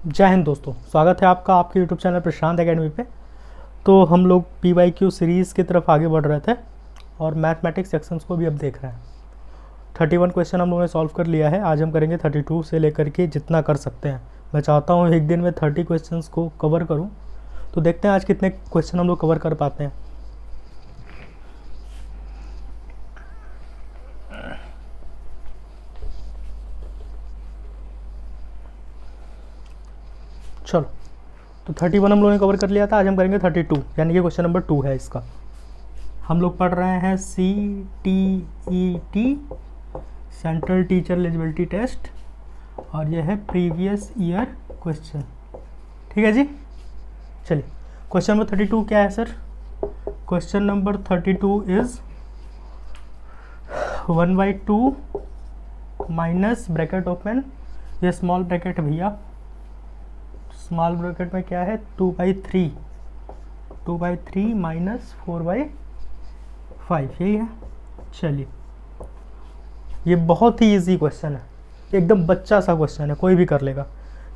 जय हिंद दोस्तों, स्वागत है आपका आपके यूट्यूब चैनल प्रशांत एकेडमी पे। तो हम लोग PYQ सीरीज़ की तरफ आगे बढ़ रहे थे और मैथमेटिक्स सेक्शंस को भी अब देख रहे हैं। 31 क्वेश्चन हम लोगों ने सॉल्व कर लिया है। आज हम करेंगे 32 से लेकर के जितना कर सकते हैं। मैं चाहता हूँ एक दिन में 30 क्वेश्चन को कवर करूँ, तो देखते हैं आज कितने क्वेश्चन हम लोग कवर कर पाते हैं। चलो, तो 31 हम लोगों ने कवर कर लिया था। आज हम करेंगे 32, यानी कि क्वेश्चन नंबर 2 है इसका। हम लोग पढ़ रहे हैं CTET, central teacher eligibility test, और यह है प्रीवियस ईयर क्वेश्चन। ठीक है जी, चलिए क्वेश्चन नंबर 32 क्या है sir? Question number 32 is 1/2 minus bracket open, ये स्मॉल ब्रैकेट भैया, स्मॉल ब्रैकेट में क्या है 2/3 माइनस 4/5, यही है। चलिए, ये बहुत ही इजी क्वेश्चन है, एकदम बच्चा सा क्वेश्चन है, कोई भी कर लेगा।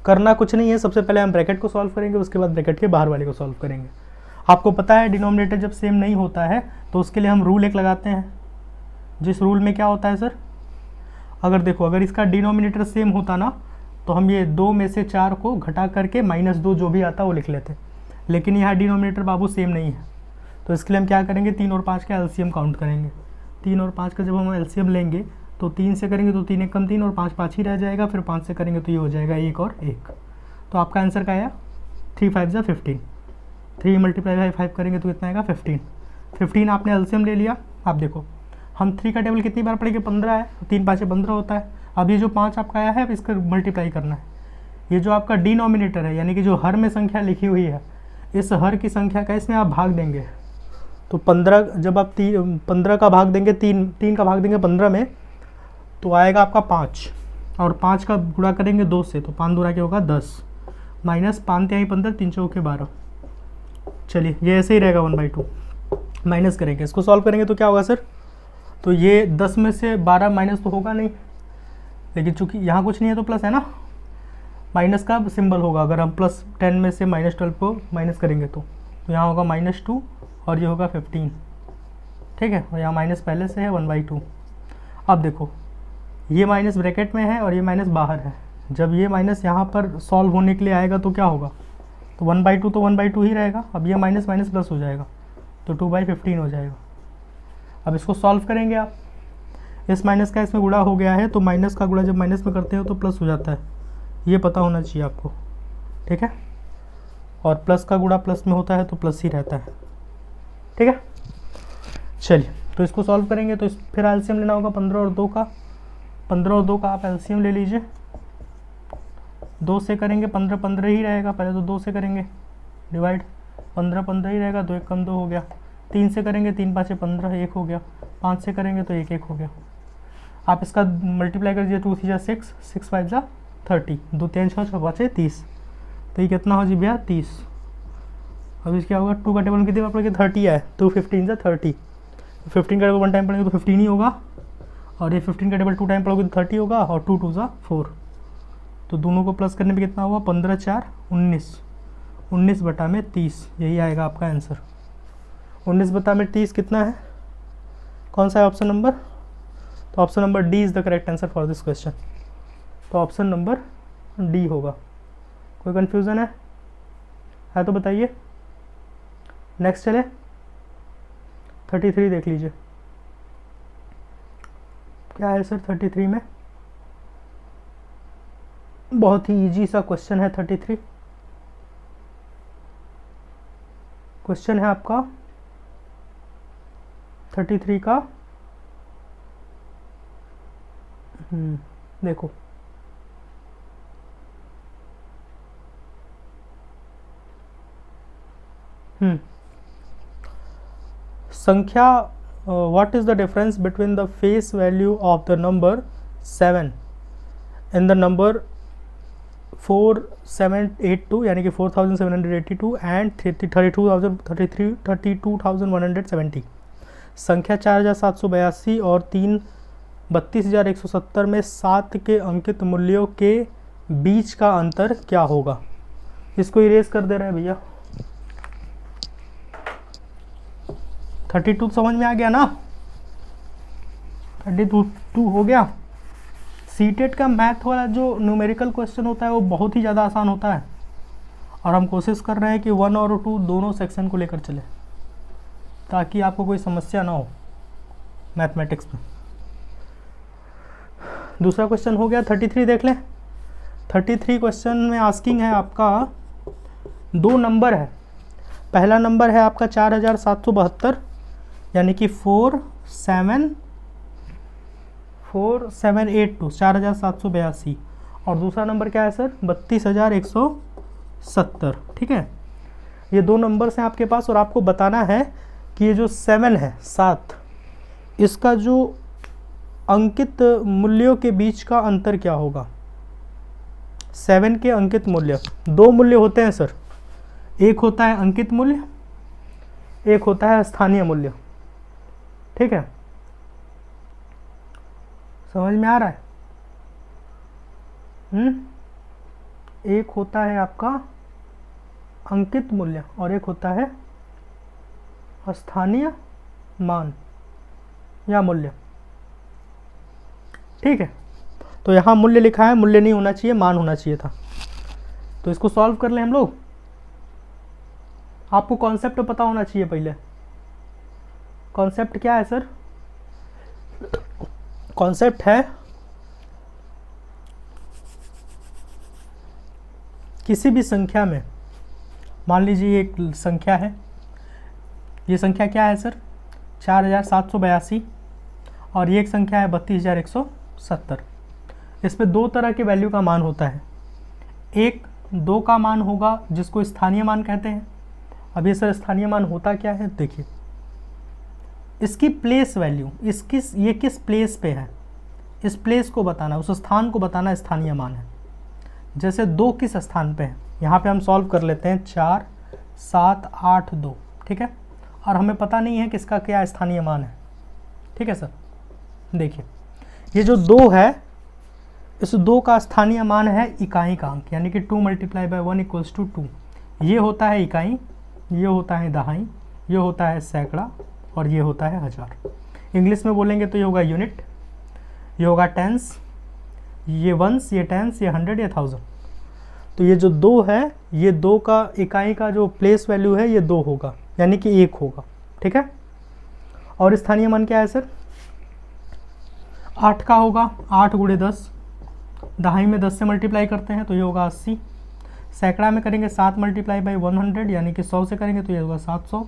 करना कुछ नहीं है, सबसे पहले हम ब्रैकेट को सॉल्व करेंगे, उसके बाद ब्रैकेट के बाहर वाले को सॉल्व करेंगे। आपको पता है डिनोमिनेटर जब सेम नहीं होता है तो उसके लिए हम रूल एक लगाते हैं, जिस रूल में क्या होता है सर, अगर देखो अगर इसका डिनोमिनेटर सेम होता ना तो हम ये 2 में से 4 को घटा करके -2 जो भी आता वो लिख लेते, लेकिन यहाँ डिनोमिनेटर बाबू सेम नहीं है, तो इसके लिए हम क्या करेंगे 3 और 5 का एलसीएम काउंट करेंगे। 3 और 5 का जब हम एलसीएम लेंगे तो 3 से करेंगे तो 3 कम 3 और 5 5 ही रह जाएगा, फिर 5 से करेंगे तो ये हो जाएगा 1 और 1। तो आपका आंसर क्या आया 3 5 जा 15। 3 × 5 करेंगे तो कितना आएगा 15। 15 आपने एलसीएम ले लिया। आप देखो हम 3 का टेबल कितनी बार पढ़ेंगे 15 है, 3 5 15 होता है। अब ये जो 5 आपका आया है इसका मल्टीप्लाई करना है। ये जो आपका डिनोमिनेटर है यानी कि जो हर में संख्या लिखी हुई है, इस हर की संख्या का इसमें आप भाग देंगे। तो 15 जब आप 15 का भाग देंगे, 3 का भाग देंगे 15 में, तो आएगा आपका 5, और 5 का गुणा करेंगे 2 से, तो 5 दूना क्या होगा 10, माइनस 5 तिहाई 15, 3 चौके 12। चलिए ये ऐसे ही रहेगा 1/2। माइनस करेंगे, इसको सॉल्व करेंगे तो क्या होगा सर, तो ये 10 में से 12 माइनस तो होगा नहीं, लेकिन चूंकि यहाँ कुछ नहीं है तो प्लस है ना, माइनस का सिंबल होगा। अगर हम +10 में से -12 को माइनस करेंगे तो यहाँ होगा -2 और ये होगा 15। ठीक है, और यहाँ माइनस पहले से है 1/2। अब देखो ये माइनस ब्रैकेट में है और ये माइनस बाहर है, जब ये माइनस यहाँ पर सॉल्व होने के लिए आएगा तो क्या होगा, तो 1/2 तो 1/2 ही रहेगा। अब ये माइनस माइनस प्लस हो जाएगा तो 2/15 हो जाएगा। अब इसको सॉल्व करेंगे आप, इस माइनस का इसमें गुणा हो गया है, तो माइनस का गुणा जब माइनस में करते हो तो प्लस हो जाता है, ये पता होना चाहिए आपको। ठीक है, और प्लस का गुणा प्लस में होता है तो प्लस ही रहता है। ठीक है, चलिए तो इसको सॉल्व करेंगे तो फिर एलसीएम लेना होगा 15 और 2 का। 15 और 2 का आप एलसीएम ले लीजिए। 2 से करेंगे 15 15 ही रहेगा, पहले तो 2 से करेंगे डिवाइड, 15 15 ही रहेगा, 2 1 कम 2 हो गया। 3 से करेंगे 3 5 15, 1 हो गया। 5 से करेंगे तो 1 1 हो गया। आप इसका मल्टीप्लाई कर दीजिए, 2 3 जा 6, 6 5 जा 30, 2 3 6 6 5 30, तो ये कितना हो जी भैया 30। अब इसका होगा 2 का टेबल कितनी बार पड़ेगी 30 है, 2 15 जा 30, 15 का टेबल 1 टाइम पड़ेगा तो 15 ही होगा, और ये 15 का टेबल 2 टाइम पड़ोगे तो 30 होगा, और 2 2 जा 4, तो दोनों को प्लस करने पे कितना हुआ 15 4 19, 19/30, यही आएगा आपका आंसर। 19/30 कितना है, कौन सा है ऑप्शन नंबर, तो option number D is the correct answer for this question. तो ऑप्शन नंबर डी होगा। कोई कन्फ्यूज़न है तो बताइए। नेक्स्ट चले 33 देख लीजिए, क्या है सर 33 में, बहुत ही इजी सा क्वेश्चन है 33। क्वेश्चन है आपका 33 का, देखो संख्या, what is the difference between the face value of the number 7 in the number 4782 यानी कि 4782 एंड 32,170। संख्या 4782 और 32,170 में 7 के अंकित मूल्यों के बीच का अंतर क्या होगा। इसको इरेज कर दे रहे हैं भैया। 32 समझ में आ गया ना, 32 हो गया। सीटेट का मैथ वाला जो न्यूमेरिकल क्वेश्चन होता है वो बहुत ही ज़्यादा आसान होता है, और हम कोशिश कर रहे हैं कि 1 और 2 दोनों सेक्शन को लेकर चले ताकि आपको कोई समस्या ना हो मैथमेटिक्स में। दूसरा क्वेश्चन हो गया 33, देख लें। 33 क्वेश्चन में आस्किंग है आपका, 2 नंबर है। पहला नंबर है आपका 4772 यानी कि 4782 4782, और दूसरा नंबर क्या है सर 32170। ठीक है, ये 2 नंबर्स हैं आपके पास, और आपको बताना है कि ये जो 7 है 7, इसका जो अंकित मूल्यों के बीच का अंतर क्या होगा। 7 के अंकित मूल्य, 2 मूल्य होते हैं सर, एक होता है अंकित मूल्य, एक होता है स्थानीय मूल्य। ठीक है, समझ में आ रहा है। एक होता है आपका अंकित मूल्य और एक होता है स्थानीय मान या मूल्य। ठीक है, तो यहाँ मूल्य लिखा है, मूल्य नहीं होना चाहिए, मान होना चाहिए था। तो इसको सॉल्व कर लें हम लोग। आपको कॉन्सेप्ट पता होना चाहिए पहले। कॉन्सेप्ट क्या है सर, कॉन्सेप्ट है किसी भी संख्या में, मान लीजिए एक संख्या है, ये संख्या क्या है सर 4782, और ये एक संख्या है 32170। इस पे 2 तरह के वैल्यू का मान होता है। एक 2 का मान होगा जिसको स्थानीय मान कहते हैं। अब ये सर स्थानीय मान होता क्या है, देखिए इसकी प्लेस वैल्यू, ये किस प्लेस पे है, इस प्लेस को बताना, उस स्थान को बताना स्थानीय मान है। जैसे 2 किस स्थान पे है, यहाँ पे हम सॉल्व कर लेते हैं 4 7 8 2। ठीक है, और हमें पता नहीं है कि इसका क्या स्थानीय मान है। ठीक है सर, देखिए ये जो 2 है, इस 2 का स्थानीय मान है इकाई का अंक, यानी कि 2 × 1 = 2। ये होता है इकाई, ये होता है दहाई, ये होता है सैकड़ा, और ये होता है हजार। इंग्लिश में बोलेंगे तो ये होगा यूनिट, ये होगा टेंस, ये वंस, ये टेंस, ये 100, ये 1000। तो ये जो 2 है, ये 2 का इकाई का जो प्लेस वैल्यू है ये 2 होगा, यानी कि 1 होगा। ठीक है, और स्थानीय मान क्या है सर 8 का होगा, 8 × 10, दहाई में 10 से मल्टीप्लाई करते हैं तो ये होगा 80, सैकड़ा में करेंगे 7 × 100 यानी कि 100 से करेंगे तो ये होगा 700,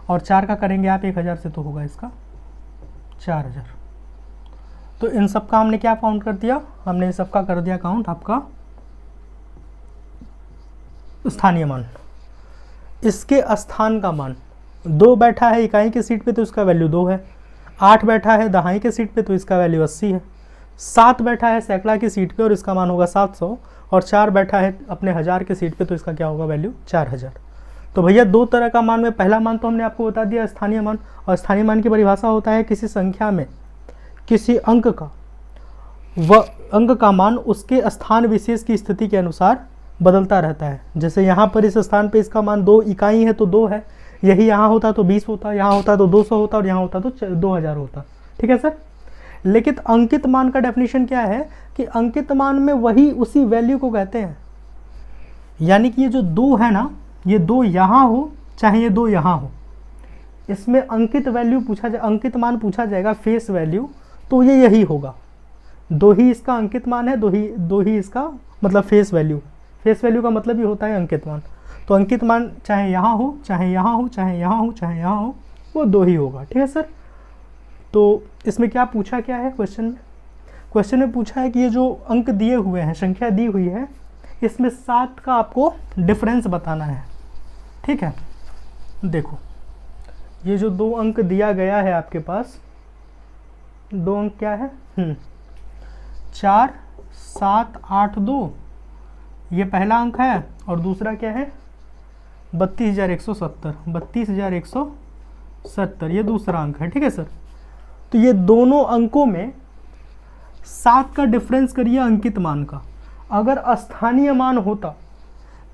और 4 का करेंगे आप 1000 से तो होगा इसका 4000। तो इन सब का हमने क्या काउंट कर दिया, हमने इन सब का कर दिया काउंट आपका स्थानीय मान। इसके स्थान का मान 2 बैठा है इकाई की सीट पे तो इसका वैल्यू 2 है, 8 बैठा है दहाई की सीट पे तो इसका वैल्यू 80 है, 7 बैठा है सैकड़ा की सीट पे और इसका मान होगा 700, और 4 बैठा है अपने 1000 के सीट पे तो इसका क्या होगा वैल्यू 4000। तो भैया 2 तरह का मान में पहला मान तो हमने आपको बता दिया स्थानीय मान, और स्थानीय मान की परिभाषा होता है किसी संख्या में किसी अंक का अंक का मान उसके स्थान विशेष की स्थिति के अनुसार बदलता रहता है। जैसे यहाँ पर इस स्थान पे इसका मान 2 इकाई है तो 2 है, यही यहाँ होता तो 20 होता, यहाँ होता तो 200 होता, और यहाँ होता तो 2000 होता। ठीक है सर, लेकिन अंकित मान का डेफिनेशन क्या है कि अंकित मान में वही उसी वैल्यू को कहते हैं, यानी कि ये जो 2 है ना, ये 2 यहाँ हो चाहे ये 2 यहाँ हो, इसमें अंकित वैल्यू पूछा जाए, अंकित मान पूछा जाएगा फेस वैल्यू, तो ये यही होगा। 2 ही इसका अंकित मान है, 2 ही इसका मतलब फेस वैल्यू। फेस वैल्यू का मतलब ही होता है अंकित मान। तो अंकित मान चाहे यहाँ हो चाहे यहाँ हो चाहे यहाँ हो चाहे यहाँ हो, वो 2 ही होगा। ठीक है सर, तो इसमें क्या पूछा क्या है क्वेश्चन में पूछा है कि ये जो अंक दिए हुए हैं, संख्या दी हुई है, इसमें 7 का आपको डिफरेंस बताना है। ठीक है, देखो ये जो 2 अंक दिया गया है आपके पास, 2 अंक क्या है 4 7 8 2, ये पहला अंक है, और दूसरा क्या है 32170, 32170 ये दूसरा अंक है। ठीक है सर, तो ये दोनों अंकों में 7 का डिफरेंस करिए अंकित मान का। अगर स्थानीय मान होता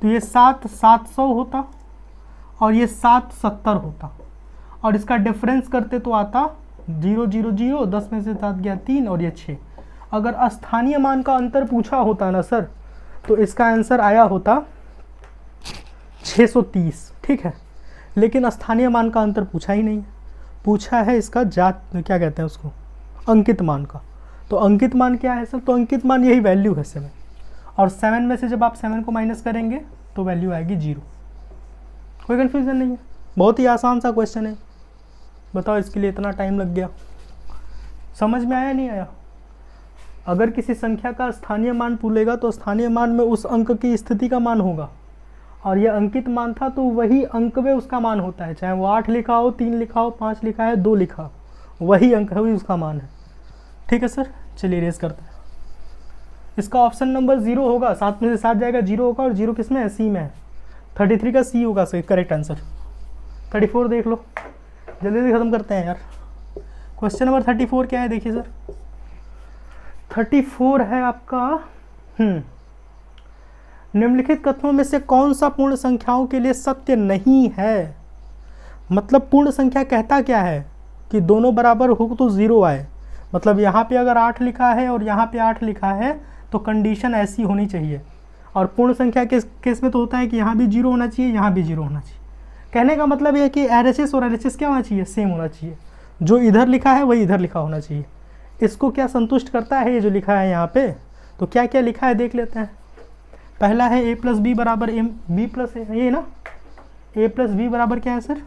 तो ये 700 होता और ये 770 होता, और इसका डिफरेंस करते तो आता 0 0 0, 10 में से 7 गया 3 और ये 6। अगर स्थानीय मान का अंतर पूछा होता ना सर, तो इसका आंसर आया होता 630, ठीक है। लेकिन स्थानीय मान का अंतर पूछा ही नहीं, पूछा है इसका जात, क्या कहते हैं उसको, अंकित मान का। तो अंकित मान क्या है सर? तो अंकित मान यही वैल्यू है 7, और 7 में से जब आप 7 को माइनस करेंगे तो वैल्यू आएगी 0। कोई कन्फ्यूज़न नहीं है, बहुत ही आसान सा क्वेश्चन है। बताओ इसके लिए इतना टाइम लग गया, समझ में आया नहीं आया? अगर किसी संख्या का स्थानीय मान पूछेगा तो स्थानीय मान में उस अंक की स्थिति का मान होगा, और यह अंकित मान था तो वही अंक में उसका मान होता है, चाहे वो 8 लिखा हो, 3 लिखा हो, 5 लिखा है, 2 लिखा हो, वही अंक है, वही उसका मान है। ठीक है सर, चलिए रेस करते हैं। इसका ऑप्शन नंबर 0 होगा, 7 में से 7 जाएगा 0 होगा, और 0 किस में है? सी में है। 33 का सी होगा सही करेक्ट आंसर। 34 देख लो, जल्दी से ख़त्म करते हैं यार। क्वेश्चन नंबर 34 क्या है देखिए सर। 34 है आपका निम्नलिखित कथनों में से कौन सा पूर्ण संख्याओं के लिए सत्य नहीं है? मतलब पूर्ण संख्या कहता क्या है कि दोनों बराबर हो तो 0 आए। मतलब यहाँ पे अगर 8 लिखा है और यहाँ पे 8 लिखा है तो कंडीशन ऐसी होनी चाहिए। और पूर्ण संख्या के केस में तो होता है कि यहाँ भी 0 होना चाहिए, यहाँ भी 0 होना चाहिए। कहने का मतलब यह है कि RHS और LHS क्या होना चाहिए? सेम होना चाहिए। जो इधर लिखा है वही इधर लिखा होना चाहिए। इसको क्या संतुष्ट करता है ये जो लिखा है यहाँ पे? तो क्या क्या लिखा है देख लेते हैं। पहला है a + b बराबर b + a, ये ना a + b बराबर क्या है सर?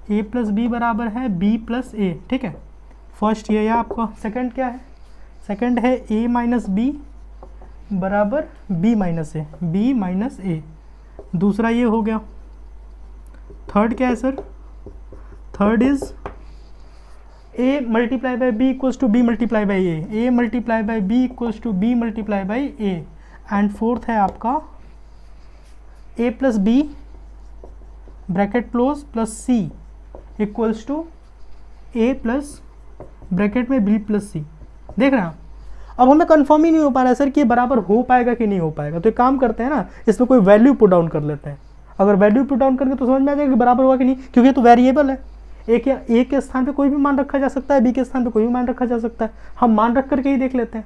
a + b बराबर है b + a, ठीक है। फर्स्ट ये है आपका। सेकंड क्या है? सेकंड है a - b बराबर b - a, दूसरा ये हो गया। थर्ड क्या है sir? Third is a × b = b × a, a × b = b × a। And fourth है आपका a + b bracket close plus c equals to a plus bracket में b + c। देख रहे हैं आप? अब हमें कंफर्म ही नहीं हो पा रहा है सर कि ये बराबर हो पाएगा कि नहीं हो पाएगा। तो एक काम करते हैं ना, इसमें कोई वैल्यू पुट डाउन कर लेते हैं। अगर वैल्यू पुट डाउन करके तो समझ में आ जाएगा कि बराबर हुआ कि नहीं, क्योंकि तो वेरिएबल है। ए के स्थान पे कोई भी मान रखा जा सकता है, बी के स्थान पे कोई भी मान रखा जा सकता है। हम मान रख करके ही देख लेते हैं,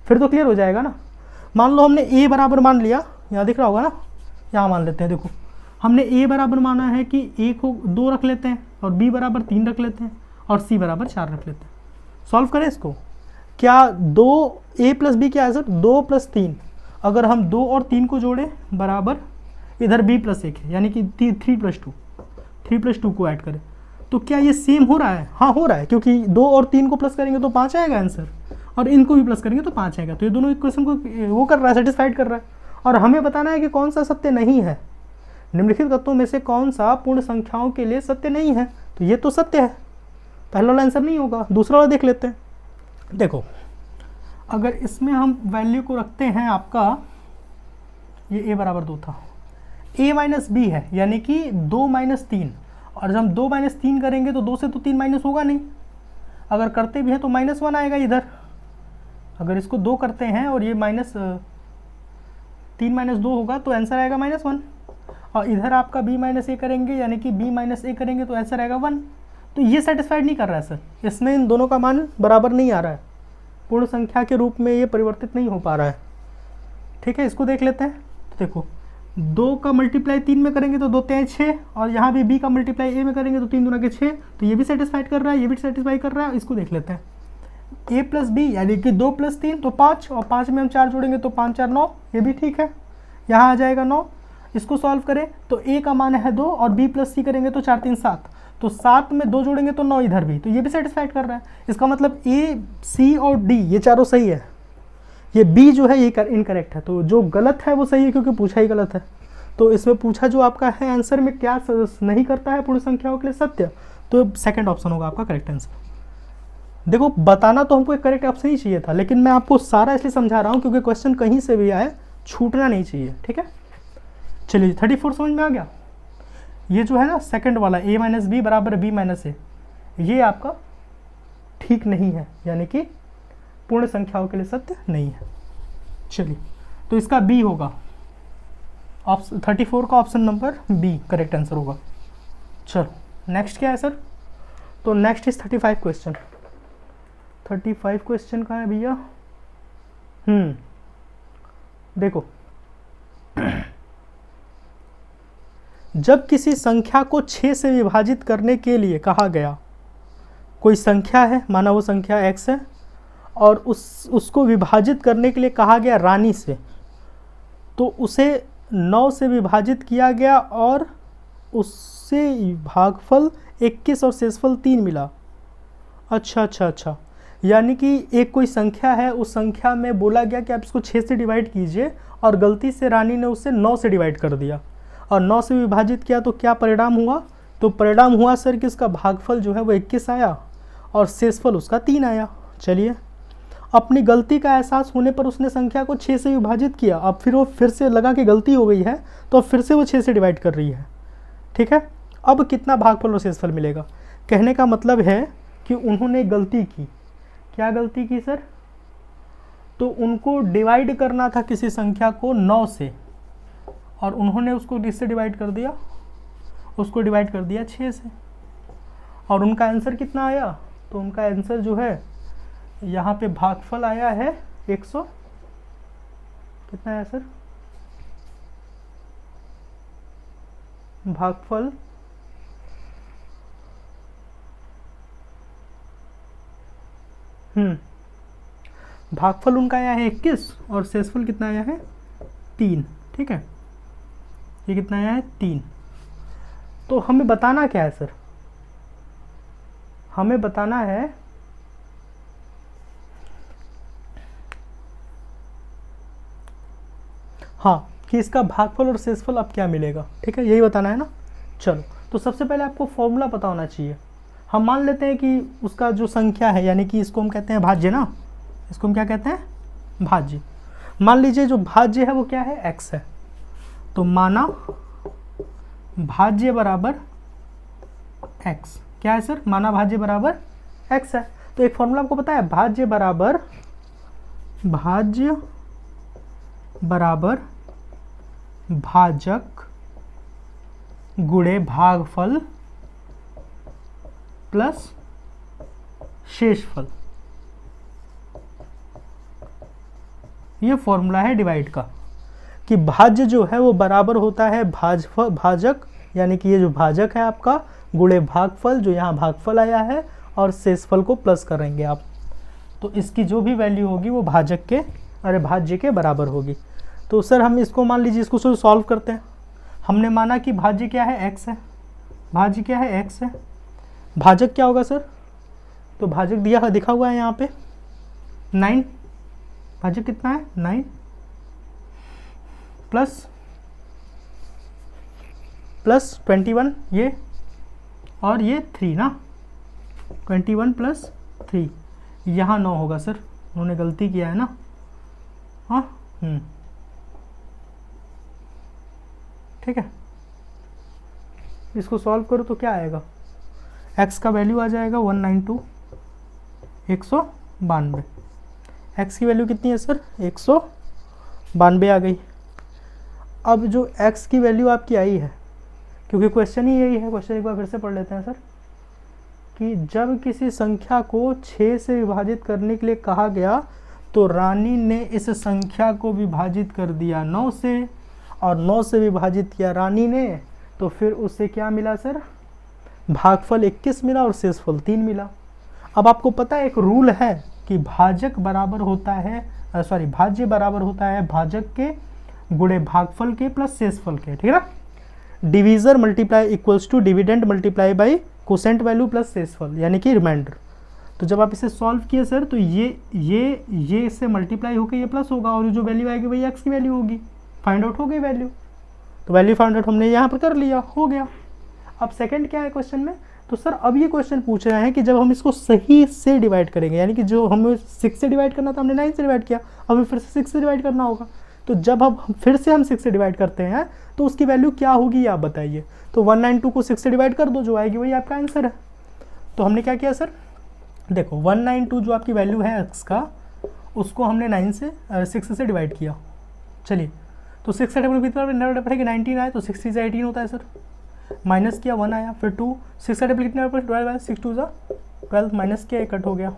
फिर तो क्लियर हो जाएगा ना। मान लो हमने a बराबर मान लिया, यहाँ दिख रहा होगा ना, यहाँ मान लेते हैं। देखो हमने a बराबर माना है कि a को 2 रख लेते हैं, और b बराबर 3 रख लेते हैं, और c बराबर 4 रख लेते हैं। सॉल्व करें इसको। क्या a + b क्या है सर? 2 + 3। अगर हम 2 और 3 को जोड़ें बराबर इधर b + 1 है, यानी कि 3 + 2 को ऐड करें तो क्या ये सेम हो रहा है? हाँ हो रहा है, क्योंकि 2 और 3 को प्लस करेंगे तो 5 आएगा आंसर, और इनको भी प्लस करेंगे तो 5 आएगा। तो ये दोनों इक्वेशन को वो कर रहा है, सेटिस्फाइड कर रहा है। और हमें बताना है कि कौन सा सत्य नहीं है। निम्नलिखित तत्वों में से कौन सा पूर्ण संख्याओं के लिए सत्य नहीं है? तो ये तो सत्य है, पहला वाला आंसर नहीं होगा। दूसरा वाला देख लेते हैं। देखो अगर इसमें हम वैल्यू को रखते हैं, आपका ये a बराबर 2 था, a - b है, यानी कि 2 - 3। और जब हम 2 - 3 करेंगे तो 2 से तो 3 माइनस होगा नहीं। अगर करते भी हैं तो -1 आएगा इधर। अगर इसको 2 करते हैं और ये -3 - 2 होगा तो आंसर आएगा -1। और इधर आपका b - a करेंगे, यानी कि b - a करेंगे तो आंसर आएगा 1। तो ये सेटिस्फाइड नहीं कर रहा है सर, इसमें इन दोनों का मान बराबर नहीं आ रहा है, पूर्ण संख्या के रूप में ये परिवर्तित नहीं हो पा रहा है। ठीक है, इसको देख लेते हैं। तो देखो 2 का मल्टीप्लाई 3 में करेंगे तो 2 × 6, और यहाँ भी b का मल्टीप्लाई a में करेंगे तो 3 दूना के 6। तो ये भी सेटिस्फाइड कर रहा है, ये भी सेटिस्फाई कर रहा है। इसको देख लेते हैं। a + b यानी कि 2 + 3 तो 5, और 5 में हम 4 जोड़ेंगे तो 5 × 4 = 9, ये भी ठीक है, यहाँ आ जाएगा 9। इसको सॉल्व करें तो a का मान है 2, और b + c करेंगे तो 4 × 3 = 7, तो 7 में 2 जोड़ेंगे तो 9 इधर भी, तो ये भी सेटिस्फाइड कर रहा है। इसका मतलब a, c और d ये चारों सही है। ये b जो है ये इनकरेक्ट है, तो जो गलत है वो सही है, क्योंकि पूछा ही गलत है। तो इसमें पूछा जो आपका है आंसर में क्या नहीं करता है पूर्ण संख्याओं के लिए सत्य, तो सेकंड ऑप्शन होगा आपका करेक्ट आंसर। देखो बताना तो हमको एक करेक्ट ऑप्शन ही चाहिए था, लेकिन मैं आपको सारा इसलिए समझा रहा हूँ क्योंकि क्वेश्चन कहीं से भी आए छूटना नहीं चाहिए। ठीक है, चलिए 34 समझ में आ गया। ये जो है ना सेकंड वाला a - b बराबर b - a, ये आपका ठीक नहीं है, यानी कि पूर्ण संख्याओं के लिए सत्य नहीं है। चलिए तो इसका बी होगा, ऑप्शन 34 का option number B correct answer होगा। चलो नेक्स्ट क्या है सर, तो नेक्स्ट इज 35 क्वेश्चन। 35 क्वेश्चन कहाँ है भैया, देखो जब किसी संख्या को 6 से विभाजित करने के लिए कहा गया, कोई संख्या है, माना वो संख्या x है, और उसको विभाजित करने के लिए कहा गया रानी से, तो उसे 9 से विभाजित किया गया और उससे भागफल 21 और शेषफल 3 मिला। अच्छा, यानी कि एक कोई संख्या है, उस संख्या में बोला गया कि आप इसको 6 से डिवाइड कीजिए, और गलती से रानी ने उसे 9 से डिवाइड कर दिया और 9 से विभाजित किया, तो क्या परिणाम हुआ, तो परिणाम हुआ सर कि उसका भागफल जो है वो 21 आया और शेषफल उसका 3 आया। चलिए, अपनी गलती का एहसास होने पर उसने संख्या को 6 से विभाजित किया, अब फिर वो फिर से लगा कि गलती हो गई है, तो फिर से वो 6 से डिवाइड कर रही है। ठीक है, अब कितना भागफल और शेषफल मिलेगा, कहने का मतलब है कि उन्होंने गलती की। क्या गलती की सर, तो उनको डिवाइड करना था किसी संख्या को 9 से, और उन्होंने उसको किससे डिवाइड कर दिया, उसको डिवाइड कर दिया 6 से, और उनका आंसर कितना आया, तो उनका आंसर जो है यहाँ पे भागफल आया है 100, कितना है सर, भागफल भागफल उनका आया है 21 और शेषफल कितना आया है 3। ठीक है, ये कितना आया है 3। तो हमें बताना क्या है सर, हमें बताना है हाँ कि इसका भागफल और शेषफल अब क्या मिलेगा। ठीक है, यही बताना है ना। चलो, तो सबसे पहले आपको फॉर्मूला पता होना चाहिए। हम मान लेते हैं कि उसका जो संख्या है, यानी कि इसको हम कहते हैं भाज्य ना, इसको हम क्या कहते हैं, भाज्य। मान लीजिए जो भाज्य है वो क्या है, x है, तो माना भाज्य बराबर x, क्या है सर, माना भाज्य बराबर x है। तो एक फॉर्मूला आपको पता है, भाज्य बराबर भाजक गुणे भागफल प्लस शेषफल, ये फॉर्मूला है डिवाइड का, कि भाज्य जो है वो बराबर होता है भाजक, यानी कि ये जो भाजक है आपका, गुणे भागफल, जो यहाँ भागफल आया है, और शेषफल को प्लस करेंगे आप, तो इसकी जो भी वैल्यू होगी वो भाज्य के बराबर होगी। तो सर हम इसको मान लीजिए, इसको सॉल्व करते हैं। हमने माना कि भाज्य क्या है, x है, भाज्य क्या है, x है, भाजक क्या होगा सर, तो भाजक दिखा हुआ है यहाँ पे 9, भाजक कितना है 9 प्लस 21, ये और ये 3 ना, 21 प्लस 3, यहाँ 9 होगा सर, उन्होंने गलती किया है ना। हाँ ठीक है, इसको सॉल्व करो तो क्या आएगा, x का वैल्यू आ जाएगा 192, 192, x की वैल्यू कितनी है सर, 192 आ गई। अब जो x की वैल्यू आपकी आई है, क्योंकि क्वेश्चन ही यही है, क्वेश्चन एक बार फिर से पढ़ लेते हैं सर, कि जब किसी संख्या को 6 से विभाजित करने के लिए कहा गया, तो रानी ने इस संख्या को विभाजित कर दिया 9 से, और 9 से विभाजित किया रानी ने, तो फिर उससे क्या मिला सर, भागफल 21 मिला और शेषफल 3 मिला। अब आपको पता है एक रूल है कि भाज्य बराबर होता है भाजक के गुणे भागफल के प्लस शेषफल के, ठीक है ना। Divisor multiply equals to dividend multiply by quotient value plus शेषफल, यानी कि रिमाइंडर। तो जब आप इसे सॉल्व किए सर, तो ये इससे मल्टीप्लाई होकर ये प्लस होगा, और जो वैल्यू आएगी वही एक्स की वैल्यू होगी। फाइंड आउट हो गई वैल्यू, तो वैल्यू फाइंड आउट हमने यहाँ पर कर लिया, हो गया। अब सेकंड क्या है क्वेश्चन में, तो सर अब ये क्वेश्चन पूछ रहे हैं कि जब हम इसको सही से डिवाइड करेंगे, यानी कि जो हमें 6 से डिवाइड करना था हमने 9 से डिवाइड किया, अब हमें फिर से 6 से डिवाइड करना होगा। तो जब हम फिर से 6 से डिवाइड करते हैं तो उसकी वैल्यू क्या होगी आप बताइए। तो 192 को 6 से डिवाइड कर दो, जो आएगी वही आपका आंसर है। तो हमने क्या किया सर, देखो 192 जो आपकी वैल्यू है एक्स का, उसको हमने 6 से डिवाइड किया, चलिए, तो 6 का टेबल कितना पड़ेगा 19 आया तो 6 से 18 होता है सर, माइनस किया 1 आया, फिर 2, 6 का टेबल कितना 12 आया, 6 2 12, माइनस किया, कट हो गया,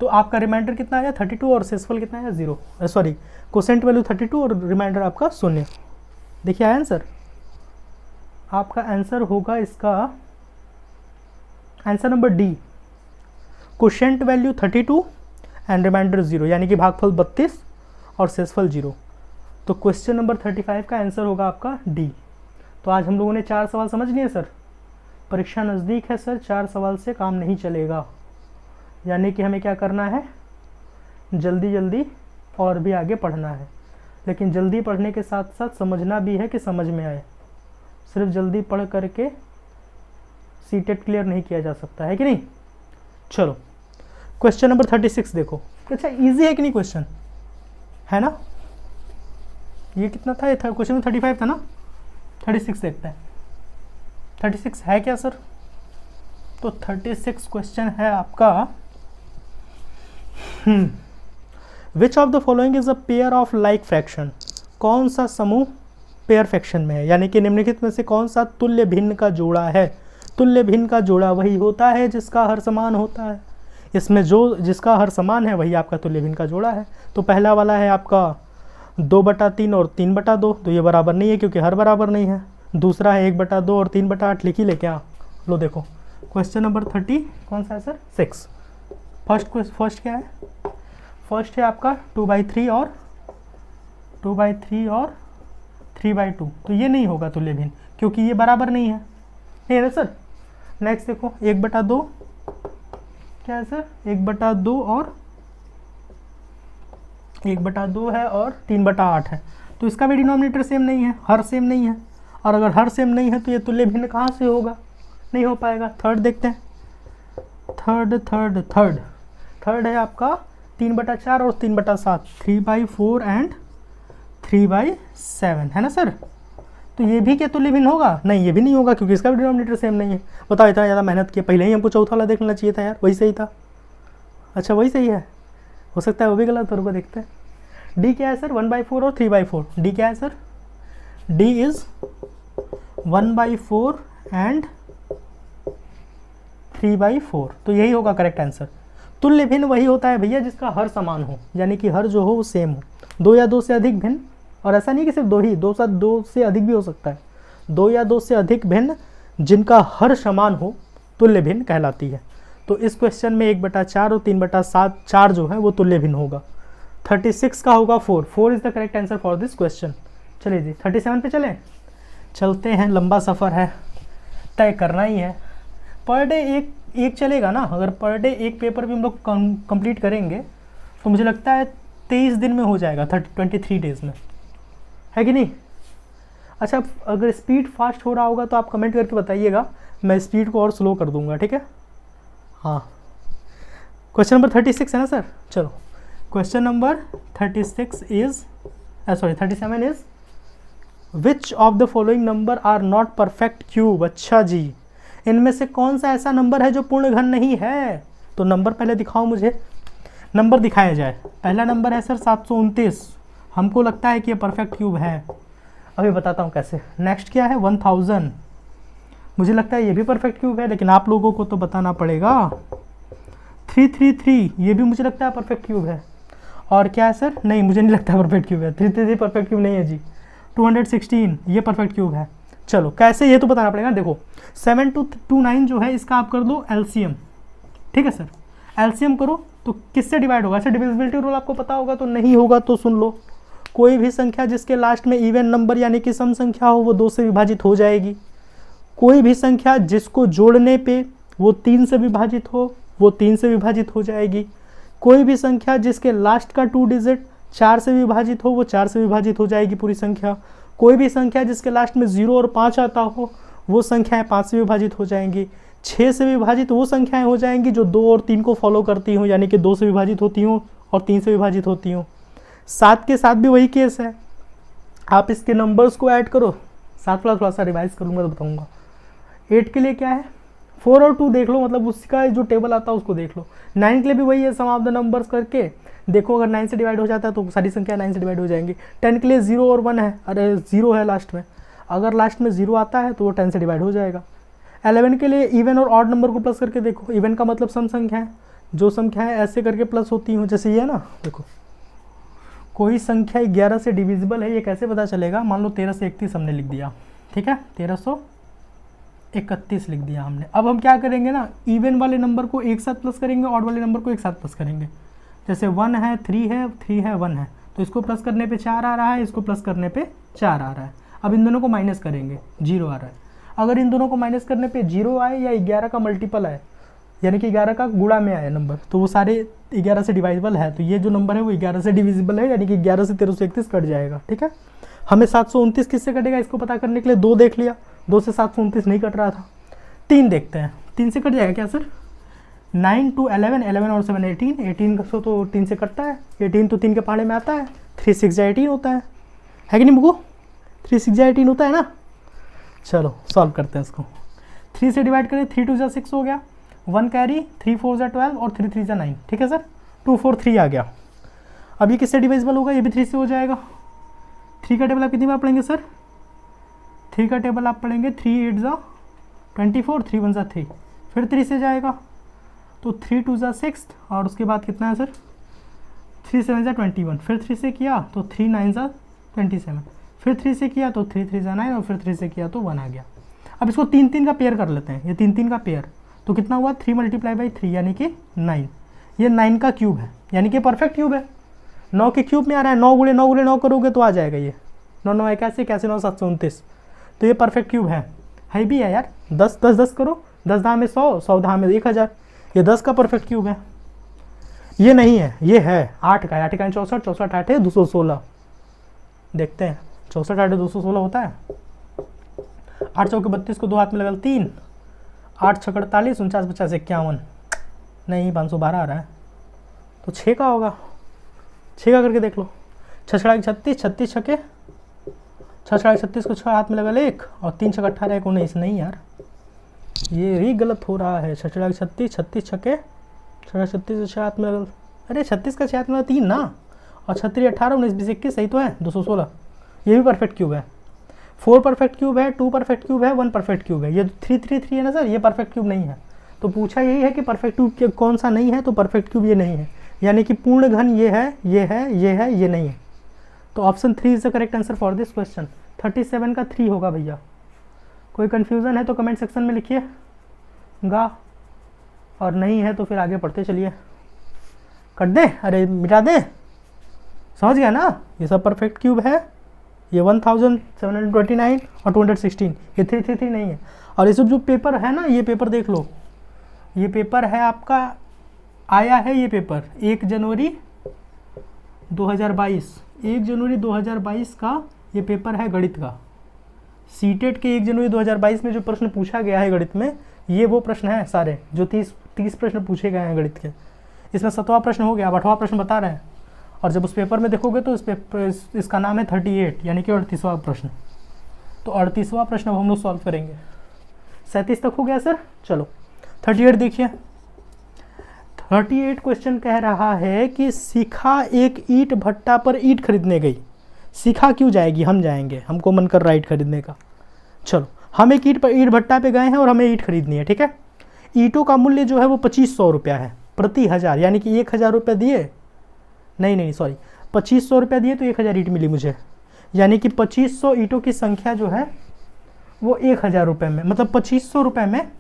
तो आपका रिमाइंडर कितना आया 32 और शेषफल कितना आया 0, सॉरी कोसेंट वैल्यू 32 और रिमाइंडर आपका 0। देखिए आया आंसर, आपका आंसर होगा इसका answer number D, quotient value 32 and remainder 0, यानी कि भागफल 32 और शेषफल 0। तो क्वेश्चन नंबर 35 का आंसर होगा आपका डी। तो आज हम लोगों ने 4 सवाल समझ लिए सर। परीक्षा नज़दीक है सर, 4 सवाल से काम नहीं चलेगा, यानी कि हमें क्या करना है, जल्दी जल्दी और भी आगे पढ़ना है, लेकिन जल्दी पढ़ने के साथ साथ समझना भी है कि समझ में आए। सिर्फ जल्दी पढ़ करके सीटेट क्लियर नहीं किया जा सकता है कि नहीं। चलो क्वेश्चन नंबर 36 देखो, अच्छा इजी है कि नहीं क्वेश्चन, है ना। ये कितना था, ये था क्वेश्चन 35 था ना, 36 देखते हैं 36 है क्या सर। तो 36 क्वेश्चन है आपका, विच of the following is a pair of like fraction, कौन सा समूह पेयर फ्रैक्शन में है, यानी कि निम्नलिखित में से कौन सा तुल्य भिन्न का जोड़ा है। तुल्य भिन्न का जोड़ा वही होता है जिसका हर समान होता है, इसमें जो जिसका हर समान है वही आपका तुल्य भिन्न का जोड़ा है। तो पहला वाला है आपका 2/3 और 3/2, तो ये बराबर नहीं है क्योंकि हर बराबर नहीं है। दूसरा है 1/2 और 3/8, लिख ही ले क्या, लो देखो क्वेश्चन नंबर 30 कौन सा है सर 6। फर्स्ट क्या है, फर्स्ट है आपका 2/3 और 3/2, तो ये नहीं होगा तुल्य भिन्न क्योंकि ये बराबर नहीं है ना सर। नेक्स्ट देखो 1/2 क्या है सर, 1/2 और 1/2 है और 3/8 है, तो इसका भी डिनोमिनेटर सेम नहीं है, हर सेम नहीं है, और अगर हर सेम नहीं है तो ये तुल्य भिन्न कहाँ से होगा, नहीं हो पाएगा। थर्ड देखते हैं, थर्ड है आपका 3/4 और 3/7, 3/4 एंड 3/7 है ना सर। तो ये भी क्या तुल्य भिन्न होगा, नहीं ये भी नहीं होगा क्योंकि इसका भी डिनोमिनेटर सेम नहीं है। बताओ इतना ज़्यादा मेहनत किया, पहले ही हमको चौथा वाला देख लेना चाहिए था यार, वही सही था। अच्छा वही सही है, हो सकता है वो भी गलत, और को देखते हैं। डी क्या है सर 1/4 और 3/4, डी क्या है सर, डी इज 1/4 एंड 3/4, तो यही होगा करेक्ट आंसर। तुल्य भिन्न वही होता है भैया जिसका हर समान हो, यानी कि हर जो हो वो सेम हो। 2 या 2 से अधिक भिन्न, और ऐसा नहीं कि सिर्फ 2 ही, 2 से अधिक भी हो सकता है, 2 या 2 से अधिक भिन्न जिनका हर समान हो तुल्य भिन्न कहलाती है। तो इस क्वेश्चन में 1/4 और 3/7 4 जो है वो तुल्य भिन्न होगा। 36 का होगा 4 is the correct answer for this question. चलिए जी 37 पे चलते हैं, लंबा सफ़र है, तय करना ही है। पर डे एक चलेगा ना, अगर पर डे एक पेपर भी हम लोग कंप्लीट करेंगे तो मुझे लगता है 23 दिन में हो जाएगा, 23 डेज़ में, है कि नहीं। अच्छा अगर स्पीड फास्ट हो रहा होगा तो आप कमेंट करके बताइएगा, मैं स्पीड को और स्लो कर दूंगा, ठीक है। हाँ क्वेश्चन नंबर 36 है ना सर। चलो question number 37 is which of the following number are not perfect cube. अच्छा जी, इनमें से कौन सा ऐसा नंबर है जो पूर्ण घन नहीं है। तो नंबर पहले दिखाओ मुझे, नंबर दिखाया जाए। पहला नंबर है सर 729, हमको लगता है कि ये परफेक्ट क्यूब है, अभी बताता हूँ कैसे। नेक्स्ट क्या है 1000, मुझे लगता है ये भी परफेक्ट क्यूब है, लेकिन आप लोगों को तो बताना पड़ेगा। 333 ये भी मुझे लगता है परफेक्ट क्यूब है। और क्या है सर, नहीं मुझे नहीं लगता परफेक्ट क्यूब है, 333 परफेक्ट क्यूब नहीं है जी। 216 ये परफेक्ट क्यूब है। चलो कैसे ये तो बताना पड़ेगा। देखो 729 जो है इसका आप कर दो एलसीएम, ठीक है सर। एलसीएम करो तो किससे डिवाइड होगा। अच्छा डिविजिबिलिटी रूल आपको पता होगा, तो नहीं होगा तो सुन लो, कोई भी संख्या जिसके लास्ट में इवन नंबर यानी कि सम संख्या हो वो 2 से विभाजित हो जाएगी। कोई भी संख्या जिसको जोड़ने पे वो 3 से विभाजित हो वो 3 से विभाजित हो जाएगी। कोई भी संख्या जिसके लास्ट का 2 डिजिट 4 से विभाजित हो वो 4 से विभाजित हो जाएगी पूरी संख्या। कोई भी संख्या जिसके लास्ट में 0 और 5 आता हो वो संख्याएं 5 से विभाजित हो जाएंगी। 6 से विभाजित वो संख्याएं हो जाएंगी जो 2 और 3 को फॉलो करती हों, यानी कि 2 से विभाजित होती हों और 3 से विभाजित होती हों। 7 के साथ भी वही केस है, आप इसके नंबर्स को ऐड करो। 7 वाला थोड़ा सा रिवाइज करूँगा तो बताऊँगा। 8 के लिए क्या है 4 और 2 देख लो, मतलब उसका जो टेबल आता है उसको देख लो। 9 के लिए भी वही है, सम ऑफ द नंबर्स करके देखो, अगर 9 से डिवाइड हो जाता है तो सारी संख्या 9 से डिवाइड हो जाएंगी। 10 के लिए 0 और 1 है, अरे 0 है लास्ट में, अगर लास्ट में 0 आता है तो वो 10 से डिवाइड हो जाएगा। 11 के लिए इवन और ऑड नंबर को प्लस करके देखो, इवन का मतलब सम संख्या है, जो संख्याएं ऐसे करके प्लस होती हूँ, जैसे ये ना देखो, कोई संख्या 11 से डिविजिबल है, ये कैसे पता चलेगा? मान लो 13 से 31 हमने लिख दिया, ठीक है, 1331 लिख दिया हमने। अब हम क्या करेंगे ना, इवन वाले नंबर को एक साथ प्लस करेंगे, ऑड वाले नंबर को एक साथ प्लस करेंगे। जैसे 1 है, 3 है, 3 है, 1 है, तो इसको प्लस करने पे 4 आ रहा है, इसको प्लस करने पे 4 आ रहा है। अब इन दोनों को माइनस करेंगे, 0 आ रहा है। अगर इन दोनों को माइनस करने पे 0 आए या 11 का मल्टीपल आए, यानी कि 11 का गुणा में आया नंबर, तो वो सारे 11 से डिवाइजिबल है, तो ये जो नंबर है वो 11 से डिविजिबल है, यानी कि 11 से 1331 कट जाएगा, ठीक है। हमें 729 किससे कटेगा इसको पता करने के लिए 2 देख लिया, 2 से 729 नहीं कट रहा था। 3 देखते हैं, 3 से कट जाएगा क्या सर? 9 to 11, 11 और 7 18, 18 का तो 3 से कटता है, 18 तो 3 के पहाड़े में आता है, 3 6 जा 18 होता है कि नहीं मुझको? 3 6 जा 18 होता है ना। चलो सॉल्व करते हैं इसको। 3 से डिवाइड करें, 3 2 जा 6 हो गया, 1 कैरी, 3 4 जा 12 और 3 3 जा 9, ठीक है सर। 2 4 3 आ गया। अब ये किससे डिवाइजिबल होगा? ये भी 3 से हो जाएगा। 3 का टेबल आप कितनी बार पढ़ेंगे सर? 3 का टेबल आप पढ़ेंगे 3 8 जा 24, 3 1 जा 3, फिर 3 से जाएगा, तो 3 2 जा 6 और उसके बाद कितना है सर? 3 7 जा 21, फिर 3 से किया तो 3 9 जा 27, फिर 3 से किया तो 3 3 जा 9 और फिर 3 से किया तो 1 आ गया। अब इसको 3 3 का पेयर कर लेते हैं, ये 3 3 का पेयर, तो कितना हुआ? 3 × 3 यानी कि 9। ये 9 का क्यूब है, यानी कि परफेक्ट क्यूब है। 9 के क्यूब में आ रहा है, 9 × 9 × 9 करोगे तो आ जाएगा ये 9 9 81, 9 729, तो ये परफेक्ट क्यूब है भी है यार। 10 10 10 करो, 10 दहा में 100, 100 दहा में 1000, ये 10 का परफेक्ट क्यूब है। ये नहीं है, ये है 8 का, 8 का 64, 64 8 है 216, देखते हैं 64 8 216 होता है। 8 चौके 32 को 2 हाथ में लगा 3, 8 6 48, 49 50 51, नहीं 512 आ रहा है, तो 6 का होगा। 6 का करके देख लो, 6 6 36, 36 छके 6 6 36 को 6 हाथ में लगा 1 और 3 6 18 19, नहीं यार ये ही गलत हो रहा है। 6 6 36, 36 छके 6 36 6 हाथ में लगा, अरे 36 का 6 हाथ में 3 ना, और 36 18 19 20 21, सही तो है 216, ये भी परफेक्ट क्यूब है। 4 परफेक्ट क्यूब है, 2 परफेक्ट क्यूब है, 1 परफेक्ट क्यूब है। ये 3 3 3 है ना सर, ये परफेक्ट क्यूब नहीं है। तो पूछा यही है कि परफेक्ट क्यूब कौन सा नहीं है, तो परफेक्ट क्यूब ये नहीं है, यानी कि पूर्ण घन ये है, ये है, ये है, ये नहीं है। तो option 3 is the correct answer for this question. 37 का 3 होगा भैया। कोई कन्फ्यूज़न है तो कमेंट सेक्शन में लिखिए गा, और नहीं है तो फिर आगे पढ़ते चलिए। कट दे, अरे मिटा दे, समझ गया ना। ये सब परफेक्ट क्यूब है, ये 1729 और 216, ये 333 नहीं है। और ये सब जो पेपर है ना, ये पेपर देख लो, ये पेपर है आपका, आया है ये पेपर 1 जनवरी 2022, 1 जनवरी 2022 का ये पेपर है गणित का। सीटेट के 1 जनवरी 2022 में जो प्रश्न पूछा गया है गणित में, ये वो प्रश्न है सारे जो 30 प्रश्न पूछे गए हैं गणित के। इसमें 7वां प्रश्न हो गया, अब 8वां प्रश्न बता रहे हैं, और जब उस पेपर में देखोगे तो इसका नाम है 38, यानी कि 38वां प्रश्न। तो 38वां प्रश्न अब हम लोग सॉल्व करेंगे। 37 तक हो गया सर, चलो 38 देखिए। 38 क्वेश्चन कह रहा है कि शिखा एक ईंट भट्टा पर ईंट खरीदने गई। शिखा क्यों जाएगी? हम जाएंगे, हमको मन कर रहा है ईंट खरीदने का। चलो हम एक ईंट भट्टा पे गए हैं और हमें ईंट खरीदनी है, ठीक है। ईंटों का मूल्य जो है वो 2500 रुपया है प्रति 1000, यानी कि 1000 रुपये दिए, नहीं सॉरी 2500 रुपया दिए तो 1000 ईंट मिली मुझे, यानी कि 2500 ईंटों की संख्या जो है वो 1000 रुपये में, मतलब 2500 रुपये में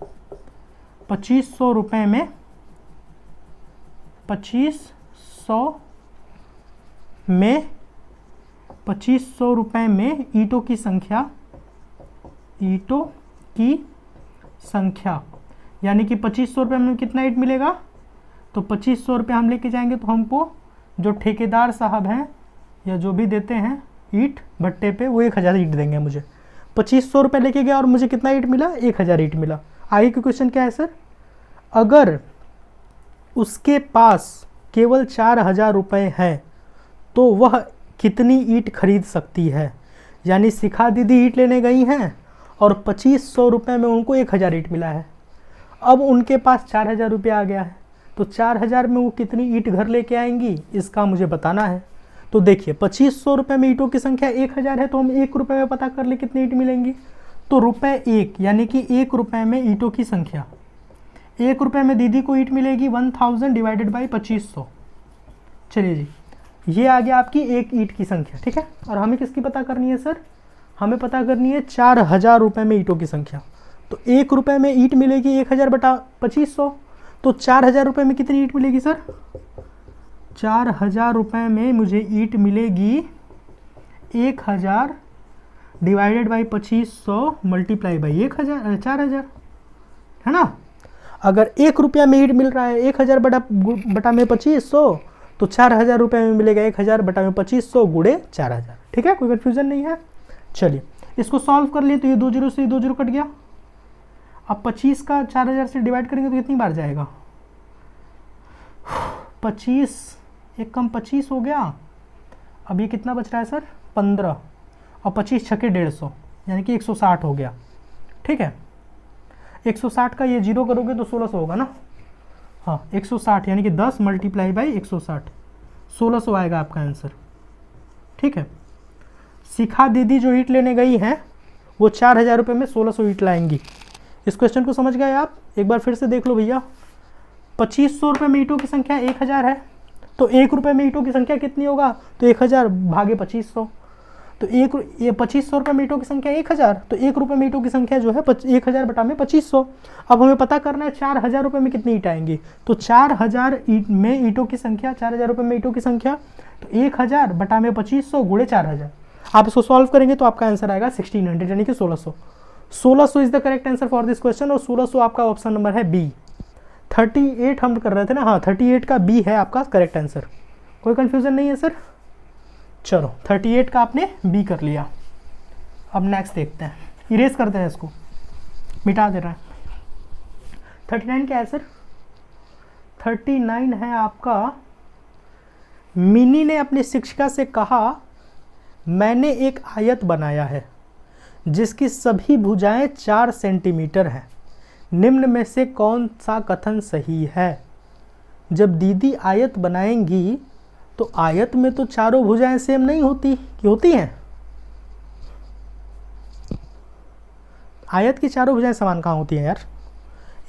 2500 रुपये में 2500 रुपये में ईंटों की संख्या, यानी कि 2500 रुपये में कितना ईंट मिलेगा? तो 2500 रुपये हम लेके जाएंगे तो हमको जो ठेकेदार साहब हैं या जो भी देते हैं ईंट भट्टे पे, वो 1000 ईंट देंगे मुझे। 2500 रुपये लेके गया और मुझे कितना ईंट मिला? 1000 ईंट मिला। आगे का क्वेश्चन क्या है सर? अगर उसके पास केवल 4000 रुपये हैं तो वह कितनी ईंट खरीद सकती है? यानी शिखा दीदी ईंट लेने गई हैं और 2500 रुपये में उनको 1000 ईंट मिला है। अब उनके पास 4,000 रुपया आ गया है, तो 4,000 में वो कितनी ईंट घर लेके आएंगी इसका मुझे बताना है। तो देखिए 2500 रुपये में ईंटों की संख्या 1,000 है, तो हम 1 रुपये में पता कर ले कितनी ईंट मिलेंगी। तो रुपये 1 यानी कि 1 रुपये में ईंटों की संख्या, 1 रुपये में दीदी को ईंट मिलेगी 1000 डिवाइडेड बाई 2500। चलिए जी, ये आ गया आपकी एक ईंट की संख्या, ठीक है। और हमें किसकी पता करनी है सर? हमें पता करनी है 4,000 रुपये में ईंटों की संख्या। तो 1 रुपये में ईंट मिलेगी 1000 बटा 2500, तो 4,000 रुपये में कितनी ईंट मिलेगी सर? 4,000 रुपये में मुझे ईंट मिलेगी 1000 डिवाइडेड बाई 2500 मल्टीप्लाई बाई 4,000, है ना। अगर 1 रुपया में ईंट मिल रहा है 1000 बटा में 2500, तो 4,000 रुपये में मिलेगा 1000 बटा में 2500 गुणे 4,000, ठीक है। कोई कन्फ्यूजन नहीं है। चलिए इसको सॉल्व कर लिए, तो ये 2 जीरो से 2 जीरो कट गया। अब 25 का 4,000 से डिवाइड करेंगे तो कितनी बार जाएगा? 25 एक कम 25 हो गया। अब ये कितना बच रहा है सर? 15, और 25 छके 150 यानी कि 160 हो गया, ठीक है। 160 का ये जीरो करोगे तो 1600 होगा ना। हाँ 160 यानी कि 10 मल्टीप्लाई बाई 160, 1600 आएगा आपका आंसर, ठीक है। शिखा दीदी जो ईंट लेने गई हैं वो 4,000 रुपये में 1600 ईंट लाएंगी। इस क्वेश्चन को समझ गए आप? एक बार फिर से देख लो भैया। 2500 रुपये में ईंटों की संख्या 1000 है, तो 1 रुपये में ईंटों की संख्या कितनी होगा? तो 1000 भागे 2500, तो ये 2500 रुपये में ईंटों की संख्या 1000, तो 1 रुपये में ईंटों की संख्या जो है 1000 बटा में 2500। अब हमें पता करना है 4,000 रुपये में कितनी ईंट आएंगी। तो 4,000 में ईंटों की संख्या, 4,000 रुपये में ईंटों की संख्या, तो 1000 बटा में 2500 गुणे 4,000। आप इसको सॉल्व करेंगे तो आपका आंसर आएगा 1600 यानी कि 1600। 1600 is the correct answer for this question, और 1600 आपका ऑप्शन नंबर है बी। 38 हम कर रहे थे ना, हाँ 38 का बी है आपका करेक्ट आंसर। कोई कंफ्यूजन नहीं है सर? चलो 38 का आपने बी कर लिया। अब नेक्स्ट देखते हैं, इरेज करते हैं इसको, मिटा दे रहा है। 39 क्या है सर? 39 है आपका, मिनी ने अपनी शिक्षिका से कहा मैंने एक आयत बनाया है जिसकी सभी भुजाएं 4 सेंटीमीटर हैं, निम्न में से कौन सा कथन सही है? जब दीदी आयत बनाएंगी तो आयत में तो चारों भुजाएं सेम नहीं होती, कि होती हैं? आयत की चारों भुजाएं समान कहाँ होती हैं यार?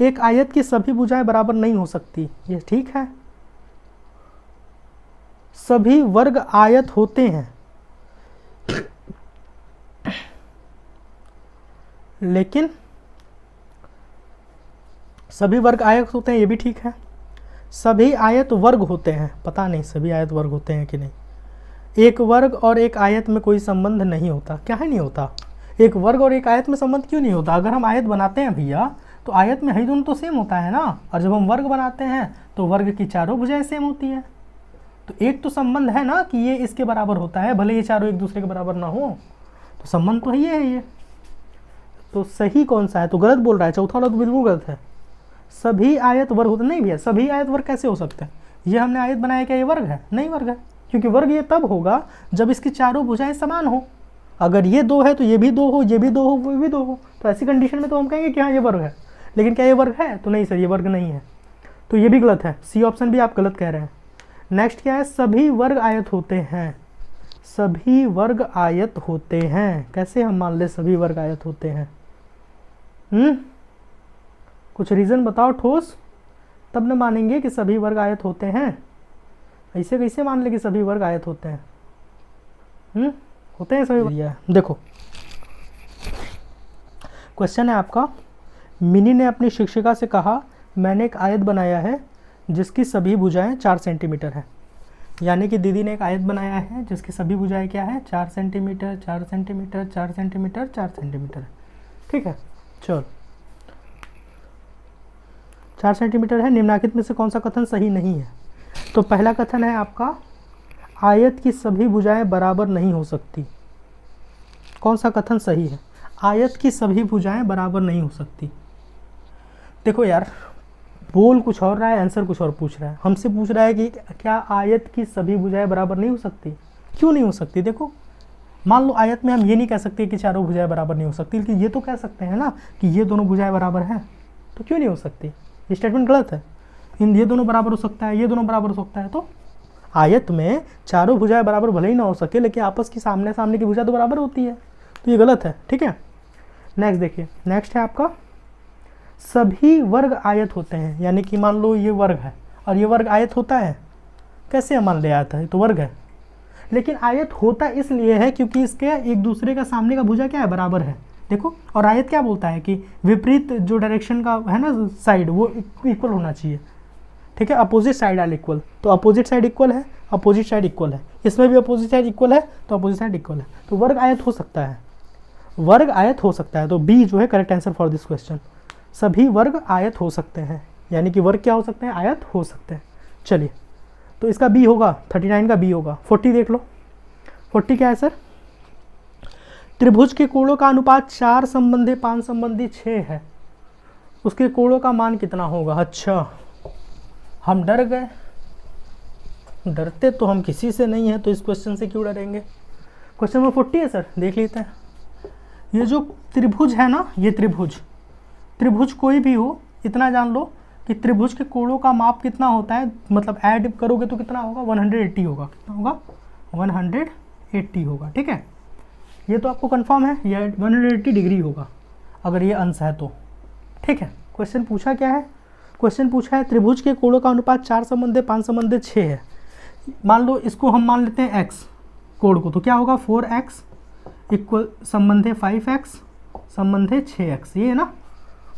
एक आयत की सभी भुजाएं बराबर नहीं हो सकती, ये ठीक है। सभी वर्ग आयत होते हैं, लेकिन सभी वर्ग आयत होते हैं, ये भी ठीक है। सभी आयत वर्ग होते हैं, पता नहीं सभी आयत वर्ग होते हैं कि नहीं। एक वर्ग और एक आयत में कोई संबंध नहीं होता। क्या है नहीं होता? एक वर्ग और एक आयत में संबंध क्यों नहीं होता? अगर हम आयत बनाते हैं भैया तो आयत में ही दोनों तो सेम होता है ना, और जब हम वर्ग बनाते हैं तो वर्ग की चारों भुजाएं सेम होती हैं। तो एक तो संबंध है ना कि ये इसके बराबर होता है, भले ये चारों एक दूसरे के बराबर ना हो, तो संबंध तो ये है ये। तो सही कौन सा है? तो गलत बोल रहा है, चौथा वाला तो बिल्कुल गलत है। सभी आयत वर्ग होते नहीं भैया, सभी आयत वर्ग कैसे हो सकते हैं? ये हमने आयत बनाया, क्या ये वर्ग है? नहीं वर्ग है, क्योंकि वर्ग ये तब होगा जब इसकी चारों भुजाएं समान हो। अगर ये 2 है तो ये भी 2 हो, ये भी 2 हो, वो भी 2 हो, तो ऐसी कंडीशन में तो हम कहेंगे कि हाँ ये वर्ग है। लेकिन क्या ये वर्ग है? तो नहीं सर, ये वर्ग नहीं है, तो ये भी गलत है। सी ऑप्शन भी आप गलत कह रहे हैं। नेक्स्ट क्या है? सभी वर्ग आयत होते हैं। सभी वर्ग आयत होते हैं, कैसे हम मान ले सभी वर्ग आयत होते हैं? कुछ रीज़न बताओ ठोस, तब न मानेंगे कि सभी वर्ग आयत होते हैं। ऐसे कैसे मान ले कि सभी वर्ग आयत होते हैं? होते हैं सभी वर्ग। देखो क्वेश्चन है आपका, मिनी ने अपनी शिक्षिका से कहा मैंने एक आयत बनाया है जिसकी सभी भुजाएं 4 सेंटीमीटर है। यानी कि दीदी ने एक आयत बनाया है जिसकी सभी भुजाएं क्या है? 4 सेंटीमीटर, 4 सेंटीमीटर, 4 सेंटीमीटर, 4 सेंटीमीटर, ठीक है। चलो 4 सेंटीमीटर है, निम्नलिखित में से कौन सा कथन सही नहीं है? तो पहला कथन है आपका, आयत की सभी भुजाएं बराबर नहीं हो सकती। कौन सा कथन सही है? आयत की सभी भुजाएं बराबर नहीं हो सकती। देखो यार, बोल कुछ और रहा है, आंसर कुछ और पूछ रहा है। हमसे पूछ रहा है कि क्या आयत की सभी भुजाएं बराबर नहीं हो सकती? क्यों नहीं हो सकती? देखो मान लो आयत में हम ये नहीं कह सकते कि चारों भुजाएं बराबर नहीं हो सकती, लेकिन ये तो कह सकते हैं ना कि ये दोनों भुजाएं बराबर हैं। तो क्यों नहीं हो सकती? ये स्टेटमेंट गलत है। ये दोनों बराबर हो सकता है, ये दोनों बराबर हो सकता है। तो आयत में चारों भुजाएं बराबर भले ही ना हो सके, लेकिन आपस की सामने सामने की भुजा तो बराबर होती है, तो ये गलत है। ठीक है, नेक्स्ट देखिए, नेक्स्ट है आपका सभी वर्ग आयत होते हैं। यानी कि मान लो ये वर्ग है और ये वर्ग आयत होता है, कैसे मान ले आता है, तो वर्ग है, लेकिन आयत होता इसलिए है क्योंकि इसके एक दूसरे का सामने का भुजा क्या है, बराबर है। देखो, और आयत क्या बोलता है कि विपरीत जो डायरेक्शन का है ना साइड, वो इक्वल होना चाहिए। ठीक है, अपोजिट साइड आर इक्वल, तो अपोजिट साइड इक्वल है, अपोजिट साइड इक्वल है, इसमें भी अपोजिट साइड इक्वल है, तो अपोजिट साइड इक्वल है, तो वर्ग आयत हो सकता है, वर्ग आयत हो सकता है। तो बी जो है correct answer for this question, सभी वर्ग आयत हो सकते हैं। यानी कि वर्ग क्या हो सकते हैं, आयत हो सकते हैं। चलिए, तो इसका बी होगा, 39 का बी होगा। 40 देख लो, 40 क्या है सर? त्रिभुज के कोणों का अनुपात 4 संबंधी 5 संबंधी 6 है, उसके कोणों का मान कितना होगा? अच्छा, हम डर गए। डरते तो हम किसी से नहीं है, तो इस क्वेश्चन से क्यों डरेंगे? क्वेश्चन नंबर 40 है सर, देख लेते हैं। ये जो त्रिभुज है ना, ये त्रिभुज कोई भी हो, इतना जान लो कि त्रिभुज के कोणों का माप कितना होता है, मतलब ऐड करोगे तो कितना होगा, 180 होगा। कितना होगा? 180 होगा। ठीक है, ये तो आपको कंफर्म है, ये 180 डिग्री होगा अगर ये अंश है तो। ठीक है, क्वेश्चन पूछा क्या है? क्वेश्चन पूछा है त्रिभुज के कोणों का अनुपात 4 संबंधी 5 संबंधी 6 है। मान लो इसको हम मान लेते हैं x कोण को, तो क्या होगा, 4x इक्वल संबंधे 5x संबंधे 6x, ये है ना,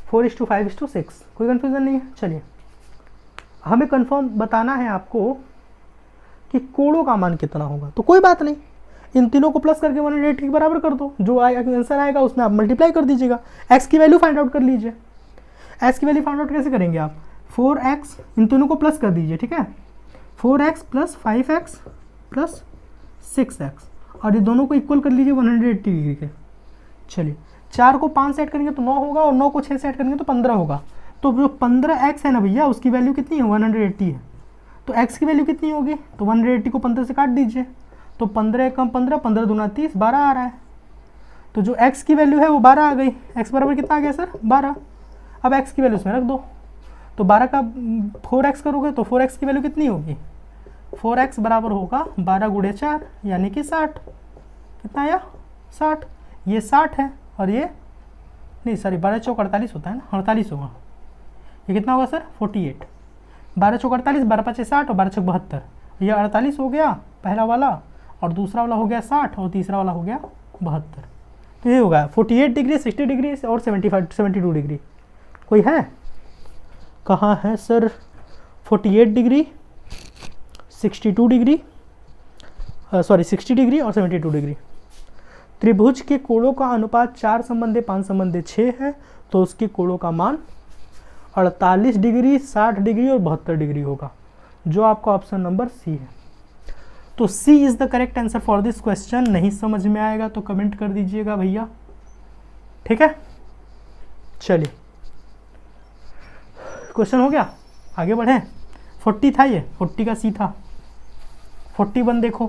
4:5:6। कोई कन्फ्यूजन नहीं है। चलिए, हमें कंफर्म बताना है आपको कि कोणों का मान कितना होगा। तो कोई बात नहीं, इन तीनों को प्लस करके 180 के बराबर कर दो, जो आंसर आएगा उसमें आप मल्टीप्लाई कर दीजिएगा, x की वैल्यू फाइंड आउट कर लीजिए। x की वैल्यू फाइंड आउट कैसे करेंगे आप? 4x, इन दोनों को प्लस कर दीजिए। ठीक है, 4x plus 5x plus 6x, और ये दोनों को इक्वल कर लीजिए 180 डिग्री के। चलिए, 4 को 5 से ऐड करेंगे तो 9 होगा, और 9 को 6 से ऐड करेंगे तो 15 होगा। तो जो 15x है ना भैया, उसकी वैल्यू कितनी है, 180 है। तो x की वैल्यू कितनी होगी, तो 180 को 15 से काट दीजिए, तो 15 कम 15, 15 दूना 30, 12 आ रहा है। तो जो x की वैल्यू है वो 12 आ गई। x बराबर कितना आ गया सर, 12। अब x की वैल्यू इसमें रख दो, तो 12 का 4x करोगे तो 4x की वैल्यू कितनी होगी, 4x बराबर होगा 12 गुणे 4 यानी कि 60। कितना आया, 60। ये 60 है, और ये नहीं, सॉरी, 12 चौक 48 होता है ना, 48 होगा। ये कितना होगा सर, 48। 12 चौक 48, 12 5 60 और 12 छक 72। ये 48 हो गया पहला वाला, और दूसरा वाला हो गया 60, और तीसरा वाला हो गया 72। तो ये होगा 48 डिग्री, 60 डिग्री और 72 डिग्री। कोई है? कहाँ है sir? 48 degree, 62 degree, sorry 60 degree और 72 डिग्री। त्रिभुज के कोणों का अनुपात 4 संबंधी 5 संबंधी 6 है, तो उसके कोणों का मान 48 डिग्री, 60 डिग्री और 72 डिग्री होगा, जो आपका ऑप्शन नंबर सी है। तो C is the correct answer for this question. नहीं समझ में आएगा तो कमेंट कर दीजिएगा भैया। ठीक है, चलिए, क्वेश्चन हो गया, आगे बढ़े। 40 था ये, 40 का सी था। 41 देखो,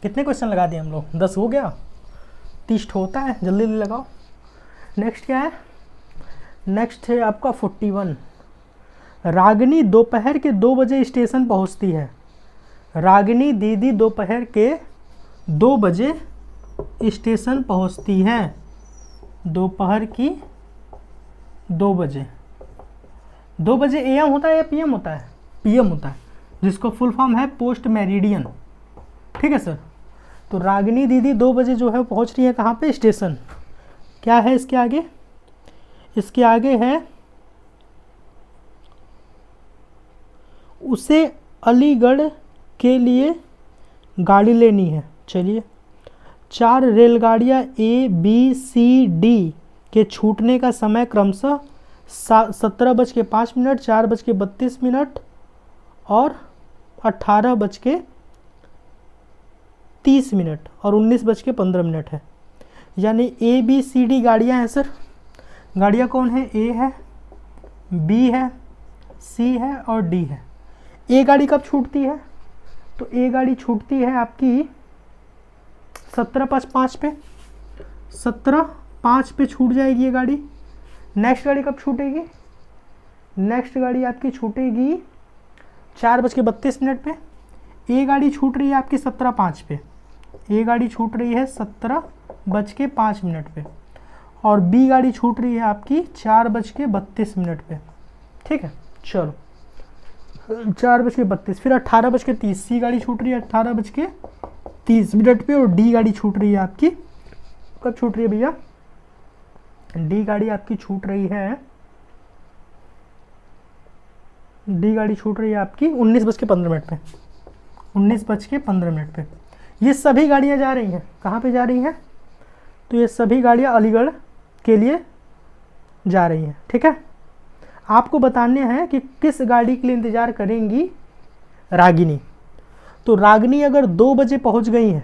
कितने क्वेश्चन लगा दिए हम लोग, 10 हो गया, 30 होता है, जल्दी जल्दी लगाओ। नेक्स्ट क्या है? नेक्स्ट है आपका 41। रागिनी दोपहर के 2 बजे स्टेशन पहुंचती है। रागिनी दीदी दोपहर के 2 बजे स्टेशन पहुंचती है। दोपहर की 2 बजे, 2 बजे AM होता है या PM होता है? PM होता है, जिसको फुल फॉर्म है पोस्ट मेरिडियन। ठीक है सर, तो रागिनी दीदी 2 बजे जो है पहुंच रही है कहाँ पे, स्टेशन। क्या है इसके आगे? इसके आगे है उसे अलीगढ़ के लिए गाड़ी लेनी है। चलिए, 4 रेलगाड़ियाँ ABCD के छूटने का समय क्रमशः 17:05, 4:32 और 18:30 और 19:15 है। यानी ABCD गाड़ियाँ हैं सर। गाड़ियाँ कौन है? A है, B है, C है और D है। A गाड़ी कब छूटती है? तो A गाड़ी छूटती है आपकी 17:05 पे, 17:05 पे छूट जाएगी ये गाड़ी। नेक्स्ट गाड़ी कब छूटेगी? नेक्स्ट गाड़ी आपकी छूटेगी 4:32 पे। ए गाड़ी छूट रही है आपकी 17:05 पे। ए गाड़ी छूट रही है 17:05 पे और बी गाड़ी छूट रही है आपकी 4:32 पे। ठीक है, चलो 4:32, फिर 18:30 सी गाड़ी छूट रही है 18:30 पे और डी गाड़ी छूट रही है आपकी, कब छूट रही है भैया? डी गाड़ी आपकी छूट रही है, डी गाड़ी छूट रही है आपकी 19:15 पे। 19:15 पे ये सभी गाड़ियाँ जा रही हैं, कहाँ पे जा रही हैं? तो ये सभी गाड़ियाँ अलीगढ़ के लिए जा रही हैं। ठीक है, आपको बताने हैं कि किस गाड़ी के लिए इंतज़ार करेंगी रागिनी। तो रागिनी अगर 2 बजे पहुँच गई हैं,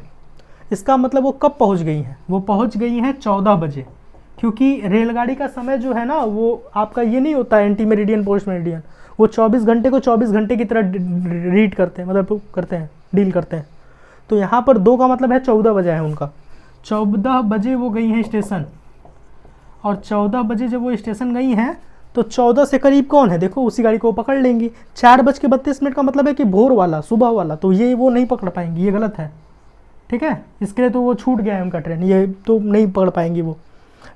इसका मतलब वो कब पहुँच गई हैं? वो पहुँच गई हैं 14 बजे, क्योंकि रेलगाड़ी का समय जो है ना वो आपका ये नहीं होता है एंटी मेरिडियन पोस्ट मेरिडियन, वो 24 घंटे को 24 घंटे की तरह रीड करते हैं, मतलब करते हैं, डील करते हैं। तो यहाँ पर 2 का मतलब है 14 बजे है उनका। 14 बजे वो गई हैं स्टेशन, और 14 बजे जब वो स्टेशन गई हैं तो 14 से करीब कौन है? देखो उसी गाड़ी को पकड़ लेंगी। 4:32 का मतलब है कि भोर वाला, सुबह वाला, तो ये वो नहीं पकड़ पाएंगी, ये गलत है। ठीक है, इसके लिए तो वो छूट गया है उनका ट्रेन, ये तो नहीं पकड़ पाएंगी वो।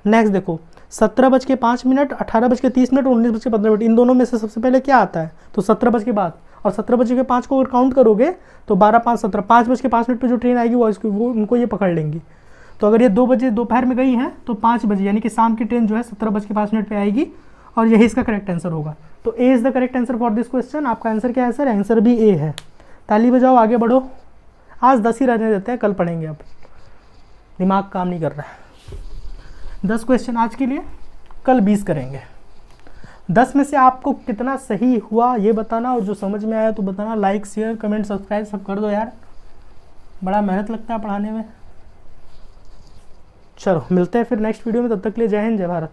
नेक्स्ट देखो 17:05, 18:30 और 19:15, इन दोनों में से सबसे पहले क्या आता है? तो 17 बजे के बाद, और 17:05 को अगर काउंट करोगे तो 12, 5, 17, 5:05 पे जो ट्रेन आएगी वो उनको ये पकड़ लेंगी। तो अगर ये 2 बजे दोपहर में गई हैं तो 5 बजे यानी कि शाम की ट्रेन जो है 17:05 पे आएगी, और यही इसका करेक्ट आंसर होगा। तो A is the correct answer for this question. आपका आंसर क्या है सर? आंसर भी ए है। ताली बजाओ, आगे बढ़ो। आज 10 ही रहने देते हैं, कल पढ़ेंगे, अब दिमाग काम नहीं कर रहा है। 10 क्वेश्चन आज के लिए, कल 20 करेंगे। 10 में से आपको कितना सही हुआ ये बताना, और जो समझ में आया तो बताना। लाइक, शेयर, कमेंट, सब्सक्राइब सब कर दो यार, बड़ा मेहनत लगता है पढ़ाने में। चलो मिलते हैं फिर नेक्स्ट वीडियो में, तब तक के लिए जय हिंद, जय भारत।